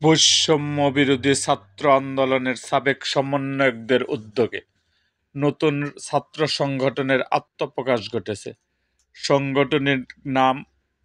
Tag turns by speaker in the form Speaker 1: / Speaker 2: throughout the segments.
Speaker 1: বৈষম্য বিরোধী ছাত্র আন্দোলনের সাবেক সমন্বয়কদের উদ্যোগে নতুন ছাত্র সংগঠনের আত্মপ্রকাশ ঘটেছে। সংগঠনের নাম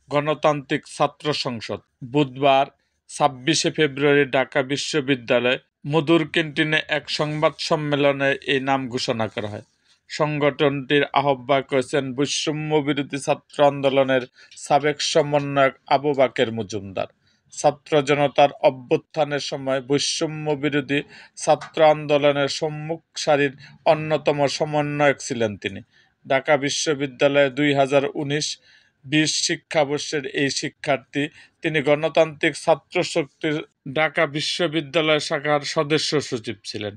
Speaker 1: গণতান্ত্রিক ছাত্র সংসদ। বুধবার ২৬শে ফেব্রুয়ারি ঢাকা বিশ্ববিদ্যালয় মধুর ক্যান্টিনে এক সংবাদ সম্মেলনে এই নাম ঘোষণা করা হয়। সংগঠনটির আহ্বায়ক হয়েছেন বৈষম্য বিরোধী ছাত্র আন্দোলনের সাবেক সমন্বয়ক আবু বাকের মজুমদার। ছাত্র জনতার অভ্যুত্থানের সময় বৈষম্য বিরোধী ছাত্র আন্দোলনের সম্মুখ সারির অন্যতম সমন্বয়ক ছিলেন তিনি। ঢাকা বিশ্ববিদ্যালয়ে ২০১৯-২০ শিক্ষাবর্ষের এই শিক্ষার্থী। তিনি গণতান্ত্রিক ছাত্র শক্তির ঢাকা বিশ্ববিদ্যালয় শাখার সদস্য সচিব ছিলেন।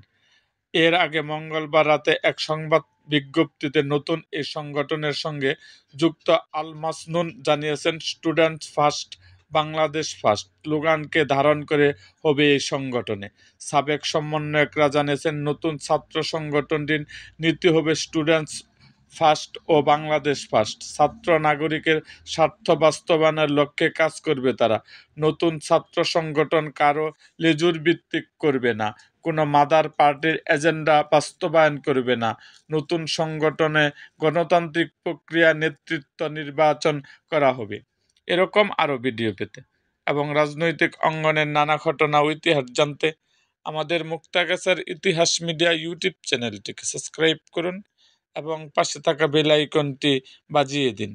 Speaker 1: এর আগে মঙ্গলবার রাতে এক সংবাদ বিজ্ঞপ্তিতে নতুন এই সংগঠনের সঙ্গে যুক্ত আল মাসনুন জানিয়েছেন, স্টুডেন্টস ফার্স্ট, বাংলাদেশ ফার্স্ট স্লোগানকে ধারণ করে হবে এই সংগঠনে। সাবেক সমন্বয়করা জানিয়েছেন, নতুন ছাত্র সংগঠনটির নীতি হবে স্টুডেন্টস ফার্স্ট ও বাংলাদেশ ফার্স্ট। ছাত্র নাগরিকের স্বার্থ বাস্তবায়নের লক্ষ্যে কাজ করবে তারা। নতুন ছাত্র সংগঠন কারো লেজুর ভিত্তিক করবে না, কোনো মাদার পার্টির এজেন্ডা বাস্তবায়ন করবে না। নতুন সংগঠনে গণতান্ত্রিক প্রক্রিয়া নেতৃত্ব নির্বাচন করা হবে। এরকম আরও ভিডিও পেতে এবং রাজনৈতিক অঙ্গনের নানা ঘটনা ও ইতিহাস জানতে আমাদের মুক্তাগাছার ইতিহাস মিডিয়া ইউটিউব চ্যানেলটিকে সাবস্ক্রাইব করুন এবং পাশে থাকা বেল আইকনটি বাজিয়ে দিন।